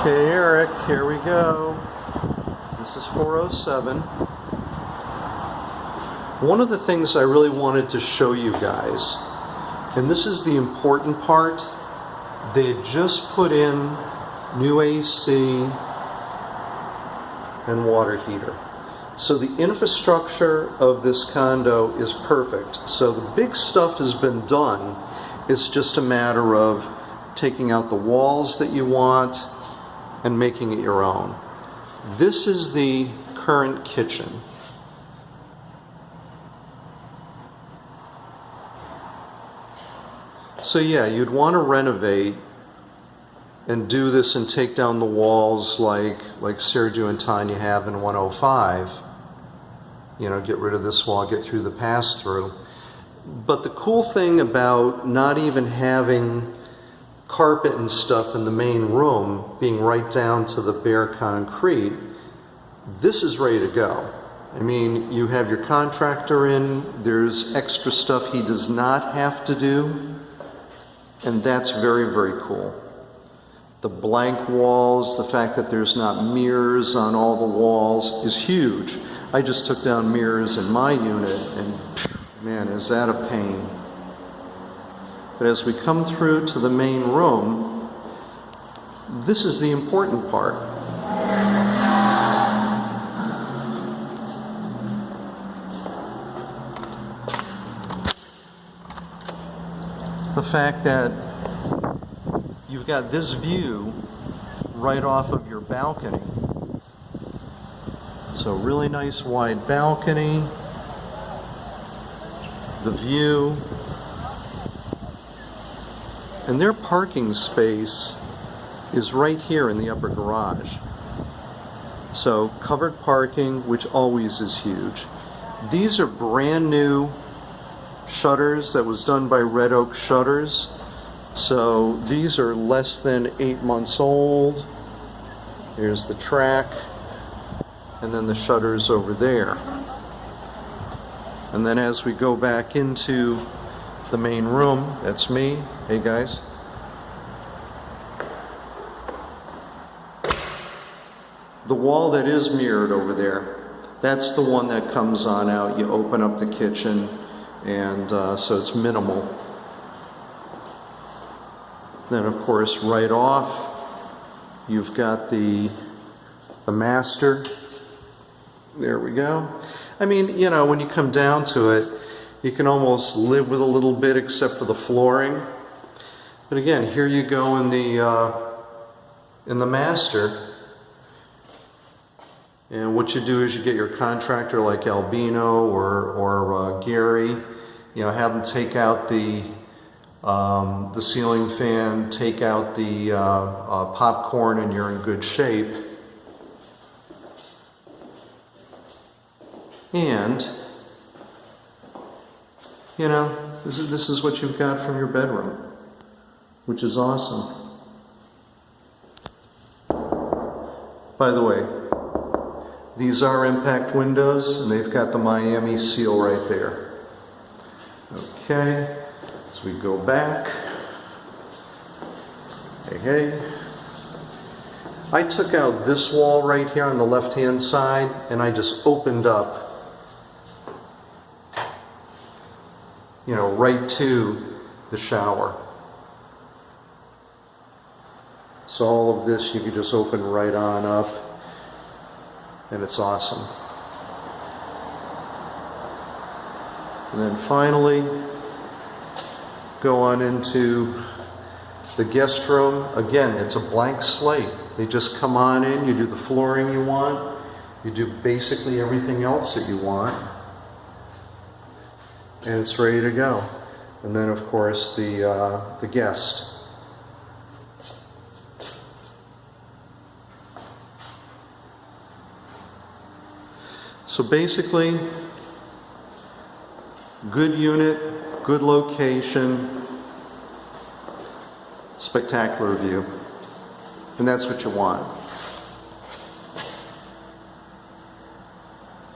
Okay, Eric, here we go. This is 407. One of the things I really wanted to show you guys, and this is the important part, they had just put in new AC and water heater. So the infrastructure of this condo is perfect. So the big stuff has been done. It's just a matter of taking out the walls that you want and making it your own. This is the current kitchen. So yeah, you'd want to renovate and do this and take down the walls like Sergio and Tanya have in 105. You know, get rid of this wall, get through the pass-through. But the cool thing about not even having carpet and stuff in the main room, being right down to the bare concrete, this is ready to go. I mean, you have your contractor in, there's extra stuff he does not have to do, and that's very, very cool. The blank walls, the fact that there's not mirrors on all the walls is huge. I just took down mirrors in my unit, and man, is that a pain. But as we come through to the main room, this is the important part. The fact that you've got this view right off of your balcony. So really nice wide balcony, the view, and their parking space is right here in the upper garage. So covered parking, which always is huge. These are brand new shutters that was done by Red Oak Shutters. So these are less than 8 months old. Here's the track, and then the shutters over there. And then as we go back into the main room, that's me. Hey guys. The wall that is mirrored over there, that's the one that comes on out. You open up the kitchen, and so it's minimal. Then of course right off, you've got the master. There we go. I mean, you know, when you come down to it, you can almost live with a little bit except for the flooring. But again, here you go in the master. And what you do is you get your contractor like Albino or Gary, you know, have them take out the ceiling fan, take out the popcorn, and you're in good shape. And, you know, this is what you've got from your bedroom, which is awesome. By the way, these are impact windows, and they've got the Miami seal right there. Okay, as we go back, hey. I took out this wall right here on the left-hand side, and I just opened up, you know, right to the shower. So all of this you could just open right on up, and it's awesome. And then finally, go on into the guest room. Again, it's a blank slate. They just come on in, you do the flooring you want, you do basically everything else that you want, and it's ready to go. And then of course the guest. So basically, good unit, good location, spectacular view. And that's what you want.